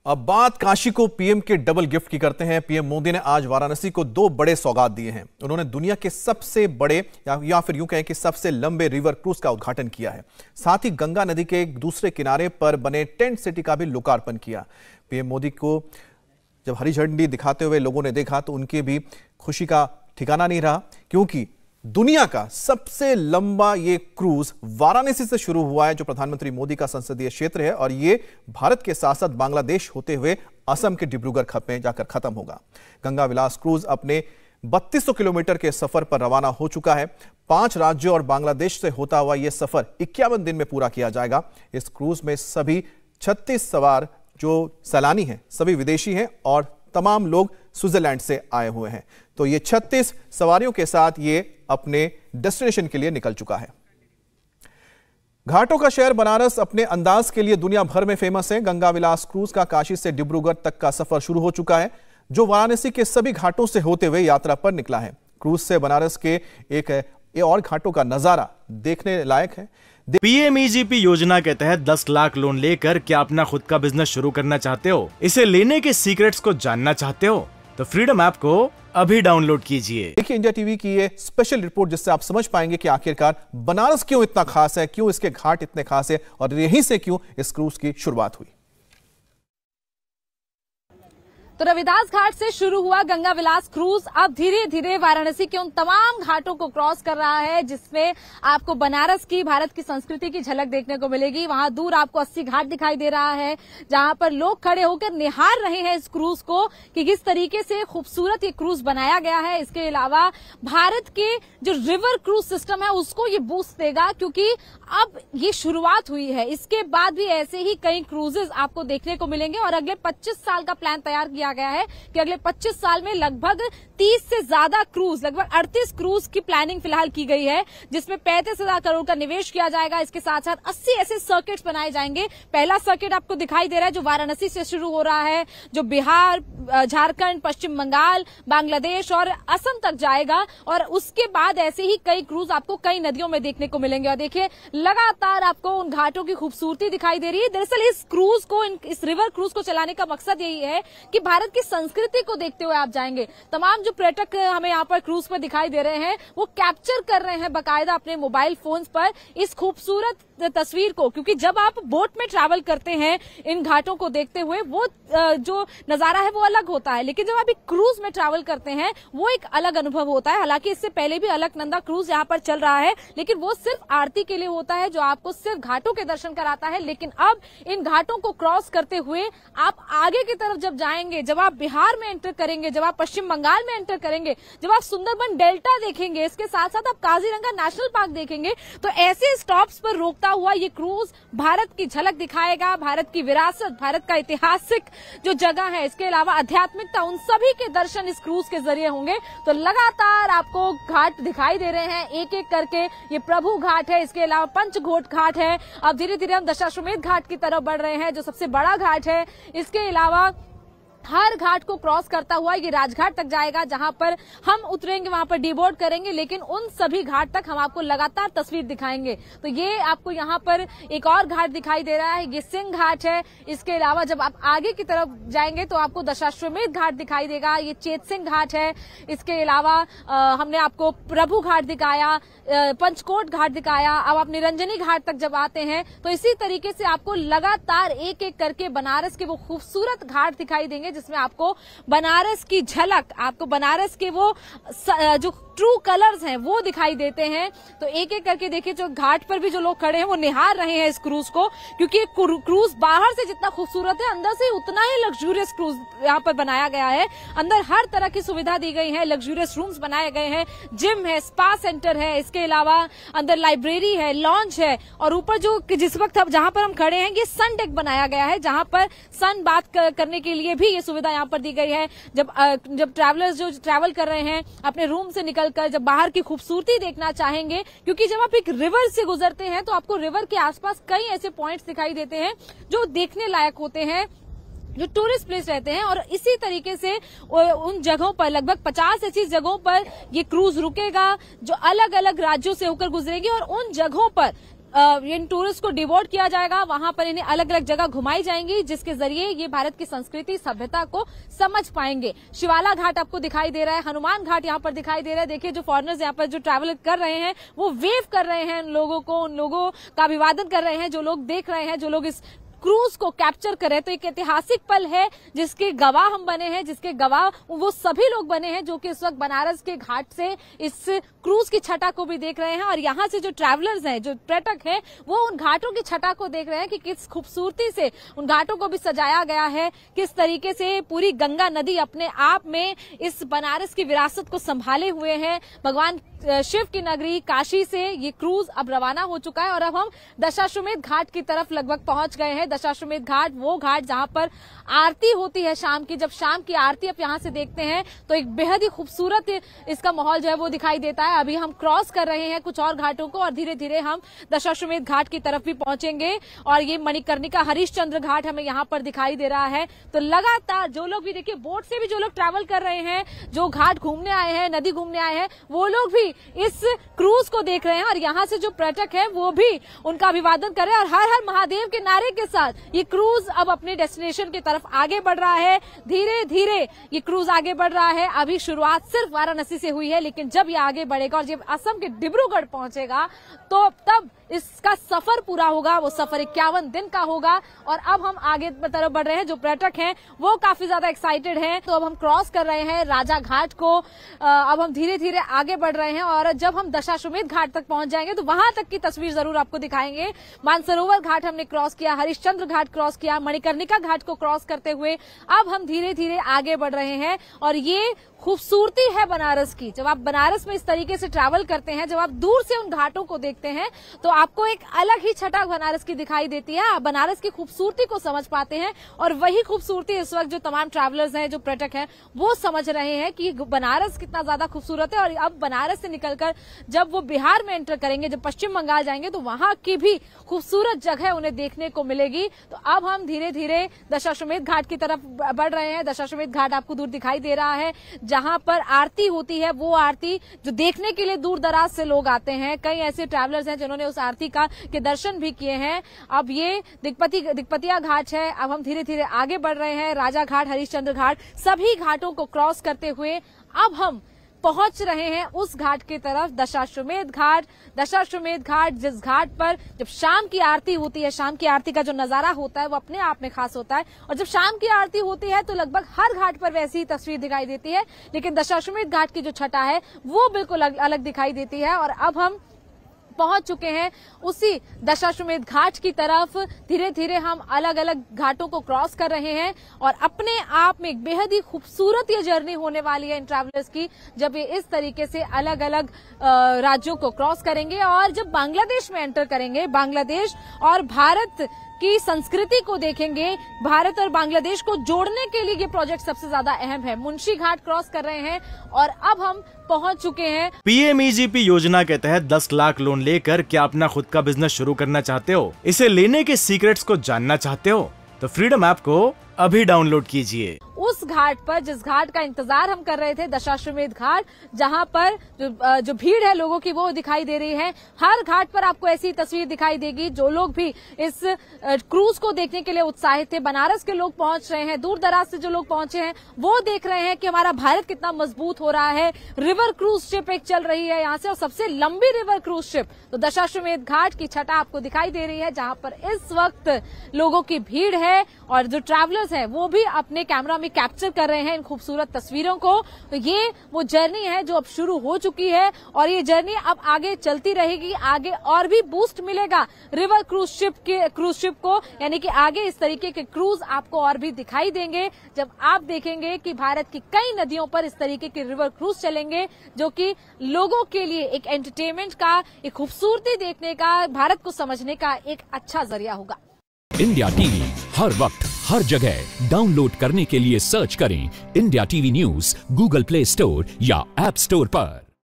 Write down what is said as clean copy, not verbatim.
अब बात काशी को पीएम के डबल गिफ्ट की करते हैं। पीएम मोदी ने आज वाराणसी को 2 बड़े सौगात दिए हैं। उन्होंने दुनिया के सबसे बड़े या फिर यूं कहें कि सबसे लंबे रिवर क्रूज का उद्घाटन किया है। साथ ही गंगा नदी के एक दूसरे किनारे पर बने टेंट सिटी का भी लोकार्पण किया। पीएम मोदी को जब हरी झंडी दिखाते हुए लोगों ने देखा तो उनकी भी खुशी का ठिकाना नहीं रहा, क्योंकि दुनिया का सबसे लंबा ये क्रूज वाराणसी से शुरू हुआ है, जो प्रधानमंत्री मोदी का संसदीय क्षेत्र है, और ये भारत के साथ साथ बांग्लादेश होते हुए असम के डिब्रूगढ़ में जाकर खत्म होगा। गंगा विलास क्रूज अपने 3200 किलोमीटर के सफर पर रवाना हो चुका है। 5 राज्यों और बांग्लादेश से होता हुआ यह सफर 51 दिन में पूरा किया जाएगा। इस क्रूज में सभी 36 सवार जो सैलानी हैं सभी विदेशी हैं और तमाम लोग स्विट्जरलैंड से आए हुए हैं। तो ये 36 सवारियों के साथ ये अपने डेस्टिनेशन के लिए निकल चुका है। घाटों का शहर बनारस अपने अंदाज के लिए दुनिया भर में फेमस है। गंगा विलास क्रूज का काशी से डिब्रूगढ़ तक का सफर शुरू हो चुका है, जो वाराणसी के सभी घाटों से होते हुए यात्रा पर निकला है। क्रूज से बनारस के एक और घाटों का नजारा देखने लायक है। पीएमईजीपी योजना के तहत 10 लाख लोन लेकर क्या अपना खुद का बिजनेस शुरू करना चाहते हो? इसे लेने के सीक्रेट्स को जानना चाहते हो तो फ्रीडम ऐप को अभी डाउनलोड कीजिए। देखिए इंडिया टीवी की ये स्पेशल रिपोर्ट, जिससे आप समझ पाएंगे कि आखिरकार बनारस क्यों इतना खास है, क्यों इसके घाट इतने खास है और यहीं से क्यों इस क्रूज की शुरुआत हुई। तो रविदास घाट से शुरू हुआ गंगा विलास क्रूज अब धीरे धीरे वाराणसी के उन तमाम घाटों को क्रॉस कर रहा है, जिसमें आपको बनारस की, भारत की संस्कृति की झलक देखने को मिलेगी। वहां दूर आपको 80 घाट दिखाई दे रहा है, जहां पर लोग खड़े होकर निहार रहे हैं इस क्रूज को कि किस तरीके से खूबसूरत ये क्रूज बनाया गया है। इसके अलावा भारत के जो रिवर क्रूज सिस्टम है उसको ये बूस्ट देगा, क्योंकि अब ये शुरुआत हुई है। इसके बाद भी ऐसे ही कई क्रूजेज आपको देखने को मिलेंगे और अगले 25 साल का प्लान तैयार किया गया है कि अगले 25 साल में लगभग 30 से ज्यादा क्रूज, लगभग 38 क्रूज की प्लानिंग फिलहाल की गई है, जिसमें 35,000 करोड़ का निवेश किया जाएगा। इसके साथ साथ 80 ऐसे सर्किट्स बनाए जाएंगे। पहला सर्किट आपको दिखाई दे रहा है जो वाराणसी से शुरू हो रहा है, जो बिहार, झारखंड, पश्चिम बंगाल, बांग्लादेश और असम तक जाएगा। और उसके बाद ऐसे ही कई क्रूज आपको कई नदियों में देखने को मिलेंगे। और देखिए लगातार आपको उन घाटों की खूबसूरती दिखाई दे रही है। दरअसल इस क्रूज को, इस रिवर क्रूज को चलाने का मकसद यही है कि भारत की संस्कृति को देखते हुए आप जाएंगे। तमाम जो पर्यटक हमें यहाँ पर क्रूज पर दिखाई दे रहे हैं वो कैप्चर कर रहे हैं बाकायदा अपने मोबाइल फोन्स पर इस खूबसूरत तस्वीर को, क्योंकि जब आप बोट में ट्रैवल करते हैं इन घाटों को देखते हुए वो जो नजारा है वो अलग होता है, लेकिन जब आप एक क्रूज में ट्रैवल करते हैं वो एक अलग अनुभव होता है। हालांकि इससे पहले भी अलकनंदा क्रूज यहाँ पर चल रहा है, लेकिन वो सिर्फ आरती के लिए होता है, जो आपको सिर्फ घाटों के दर्शन कराता है। लेकिन अब इन घाटों को क्रॉस करते हुए आप आगे की तरफ जब जाएंगे, जब आप बिहार में एंटर करेंगे, जब आप पश्चिम बंगाल में एंटर करेंगे, जब आप सुंदरबन डेल्टा देखेंगे, इसके साथ साथ आप काजीरंगा नेशनल पार्क देखेंगे, तो ऐसे स्टॉप्स पर रोकता हुआ ये क्रूज भारत की झलक दिखाएगा, भारत की विरासत, भारत का ऐतिहासिक जो जगह है, इसके अलावा आध्यात्मिकता, उन सभी के दर्शन इस क्रूज के जरिए होंगे। तो लगातार आपको घाट दिखाई दे रहे हैं एक एक करके। ये प्रभु घाट है, इसके अलावा पंचघोट घाट है। अब धीरे धीरे हम दशाश्वमेध घाट की तरफ बढ़ रहे हैं, जो सबसे बड़ा घाट है। इसके अलावा हर घाट को क्रॉस करता हुआ ये राजघाट तक जाएगा, जहां पर हम उतरेंगे, वहां पर डीबोर्ड करेंगे, लेकिन उन सभी घाट तक हम आपको लगातार तस्वीर दिखाएंगे। तो ये आपको यहाँ पर एक और घाट दिखाई दे रहा है, ये सिंह घाट है। इसके अलावा जब आप आगे की तरफ जाएंगे तो आपको दशाश्वमेध घाट दिखाई देगा, ये चेत सिंह घाट है। इसके अलावा हमने आपको प्रभु घाट दिखाया, पंचकोट घाट दिखाया। अब आप निरंजनी घाट तक जब आते हैं तो इसी तरीके से आपको लगातार एक एक करके बनारस के वो खूबसूरत घाट दिखाई देंगे, जिसमें आपको बनारस की झलक, आपको बनारस के वो जो ट्रू कलर्स हैं वो दिखाई देते हैं। तो एक एक करके देखिए, जो घाट पर भी जो लोग खड़े हैं वो निहार रहे हैं इस क्रूज को, क्योंकि क्रूज बाहर से जितना खूबसूरत है अंदर से उतना ही लग्जूरियस क्रूज यहाँ पर बनाया गया है। अंदर हर तरह की सुविधा दी गई है, लग्जूरियस रूम्स बनाए गए हैं, जिम है, स्पा सेंटर है, इसके अलावा अंदर लाइब्रेरी है, लॉन्च है। और ऊपर जो जिस वक्त अब जहां पर हम खड़े हैं ये सन डेक बनाया गया है, जहां पर सन बात करने के लिए भी ये सुविधा यहाँ पर दी गई है। जब ट्रैवलर्स जो ट्रैवल कर रहे हैं अपने रूम से निकल कर जब बाहर की खूबसूरती देखना चाहेंगे, क्योंकि जब आप एक रिवर से गुजरते हैं तो आपको रिवर के आसपास कई ऐसे पॉइंट्स दिखाई देते हैं जो देखने लायक होते हैं, जो टूरिस्ट प्लेस रहते हैं। और इसी तरीके से उन जगहों पर लगभग 50 ऐसी जगहों पर ये क्रूज रुकेगा जो अलग अलग राज्यों से होकर गुजरेगी, और उन जगहों पर इन टूरिस्ट को डिवोर्ट किया जाएगा, वहां पर इन्हें अलग अलग जगह घुमाई जाएंगी, जिसके जरिए ये भारत की संस्कृति सभ्यता को समझ पाएंगे। शिवाला घाट आपको दिखाई दे रहा है, हनुमान घाट यहाँ पर दिखाई दे रहा है। देखिए जो फॉरेनर्स यहाँ पर जो ट्रैवल कर रहे हैं वो वेव कर रहे हैं उन लोगों को, उन लोगों का अभिवादन कर रहे हैं, जो लोग देख रहे हैं, जो लोग इस क्रूज को कैप्चर करें। तो एक ऐतिहासिक पल है जिसके गवाह हम बने हैं, जिसके गवाह वो सभी लोग बने हैं जो कि इस वक्त बनारस के घाट से इस क्रूज की छटा को भी देख रहे हैं। और यहाँ से जो ट्रैवलर्स हैं, जो पर्यटक हैं, वो उन घाटों की छटा को देख रहे हैं कि किस खूबसूरती से उन घाटों को भी सजाया गया है, किस तरीके से पूरी गंगा नदी अपने आप में इस बनारस की विरासत को संभाले हुए है। भगवान शिव की नगरी काशी से ये क्रूज अब रवाना हो चुका है और अब हम दशाश्वमेध घाट की तरफ लगभग पहुंच गए हैं। दशाश्वमेध घाट वो घाट जहां पर आरती होती है शाम की। जब शाम की आरती आप यहां से देखते हैं तो एक बेहद ही खूबसूरत इसका माहौल जो है वो दिखाई देता है। अभी हम क्रॉस कर रहे हैं कुछ और घाटों को और धीरे धीरे हम दशाश्वमेध घाट की तरफ भी पहुंचेंगे। और ये मणिकर्णिका हरिश्चंद्र घाट हमें यहाँ पर दिखाई दे रहा है। तो लगातार जो लोग भी, देखिए बोट से भी जो लोग ट्रैवल कर रहे हैं, जो घाट घूमने आए हैं, नदी घूमने आए हैं, वो लोग भी इस क्रूज को देख रहे हैं। और यहाँ से जो पर्यटक है वो भी उनका अभिवादन कर रहे हैं और हर हर महादेव के नारे के साथ ये क्रूज अब अपने डेस्टिनेशन की तरफ आगे बढ़ रहा है। धीरे धीरे ये क्रूज आगे बढ़ रहा है। अभी शुरुआत सिर्फ वाराणसी से हुई है, लेकिन जब ये आगे बढ़ेगा और जब असम के डिब्रूगढ़ पहुंचेगा तो तब इसका सफर पूरा होगा। वो सफर 51 दिन का होगा। और अब हम आगे तरफ बढ़ रहे हैं। जो पर्यटक हैं वो काफी ज्यादा एक्साइटेड हैं। तो अब हम क्रॉस कर रहे हैं राजा घाट को। अब हम धीरे धीरे आगे बढ़ रहे हैं और जब हम दशाश्वमेध घाट तक पहुंच जाएंगे तो वहां तक की तस्वीर जरूर आपको दिखाएंगे। मानसरोवर घाट हमने क्रॉस किया, हरिश्चंद्र घाट क्रॉस किया, मणिकर्णिका घाट को क्रॉस करते हुए अब हम धीरे धीरे आगे बढ़ रहे हैं। और ये खूबसूरती है बनारस की। जब आप बनारस में इस तरीके से ट्रैवल करते हैं, जब आप दूर से उन घाटों को देखते हैं तो आपको एक अलग ही छटा बनारस की दिखाई देती है। आप बनारस की खूबसूरती को समझ पाते हैं और वही खूबसूरती इस वक्त जो तमाम ट्रैवलर्स हैं, जो पर्यटक हैं, वो समझ रहे हैं कि बनारस कितना ज्यादा खूबसूरत है। और अब बनारस से निकलकर जब वो बिहार में एंटर करेंगे, जब पश्चिम बंगाल जाएंगे, तो वहां की भी खूबसूरत जगह उन्हें देखने को मिलेगी। तो अब हम धीरे धीरे दशाश्वमेध घाट की तरफ बढ़ रहे हैं। दशाश्वमेध घाट आपको दूर दिखाई दे रहा है, जहां पर आरती होती है। वो आरती जो देखने के लिए दूर दराज से लोग आते हैं। कई ऐसे ट्रैवलर्स हैं जिन्होंने उस आरती के दर्शन भी किए हैं। अब ये दिग्पतिया घाट है। अब हम धीरे धीरे आगे बढ़ रहे हैं। राजा घाट, हरिश्चंद्र घाट, सभी घाटों को क्रॉस करते हुए अब हम पहुंच रहे हैं उस घाट की तरफ, दशाश्वमेध घाट। दशाश्वमेध घाट जिस घाट पर जब शाम की आरती होती है, शाम की आरती का जो नजारा होता है वो अपने आप में खास होता है। और जब शाम की आरती होती है तो लगभग हर घाट पर वैसी ही तस्वीर दिखाई देती है, लेकिन दशाश्वमेध घाट की जो छटा है वो बिल्कुल अलग दिखाई देती है। और अब हम पहुंच चुके हैं उसी दशाश्वमेध घाट की तरफ। धीरे धीरे हम अलग अलग घाटों को क्रॉस कर रहे हैं और अपने आप में एक बेहद ही खूबसूरत ये जर्नी होने वाली है इन ट्रैवलर्स की, जब ये इस तरीके से अलग अलग राज्यों को क्रॉस करेंगे और जब बांग्लादेश में एंटर करेंगे। बांग्लादेश और भारत की संस्कृति को देखेंगे। भारत और बांग्लादेश को जोड़ने के लिए ये प्रोजेक्ट सबसे ज्यादा अहम है। मुंशी घाट क्रॉस कर रहे हैं और अब हम पहुंच चुके हैं। PMEGP योजना के तहत 10 लाख लोन लेकर क्या अपना खुद का बिजनेस शुरू करना चाहते हो? इसे लेने के सीक्रेट्स को जानना चाहते हो? तो फ्रीडम ऐप को अभी डाउनलोड कीजिए। उस घाट पर जिस घाट का इंतजार हम कर रहे थे, दशाश्वमेध घाट, जहां पर जो भीड़ है लोगों की वो दिखाई दे रही है। हर घाट पर आपको ऐसी तस्वीर दिखाई देगी। जो लोग भी इस क्रूज को देखने के लिए उत्साहित थे, बनारस के लोग पहुंच रहे हैं, दूर दराज से जो लोग पहुंचे हैं वो देख रहे हैं कि हमारा भारत कितना मजबूत हो रहा है। रिवर क्रूज शिप एक चल रही है यहाँ से, और सबसे लंबी रिवर क्रूज शिप तो दशाश्वमेध घाट की छटा आपको दिखाई दे रही है, जहां पर इस वक्त लोगों की भीड़ है और जो ट्रैवलर्स हैं वो भी अपने कैमरा में कैप्चर कर रहे हैं इन खूबसूरत तस्वीरों को। तो ये वो जर्नी है जो अब शुरू हो चुकी है और ये जर्नी अब आगे चलती रहेगी। आगे और भी बूस्ट मिलेगा रिवर क्रूज शिप को, यानी कि आगे इस तरीके के क्रूज आपको और भी दिखाई देंगे जब आप देखेंगे कि भारत की कई नदियों पर इस तरीके के रिवर क्रूज चलेंगे, जो कि लोगों के लिए एक एंटरटेनमेंट का, एक खूबसूरती देखने का, भारत को समझने का एक अच्छा जरिया होगा। इंडिया टीवी हर वक्त हर जगह डाउनलोड करने के लिए सर्च करें India TV news Google play store या ऐप स्टोर पर।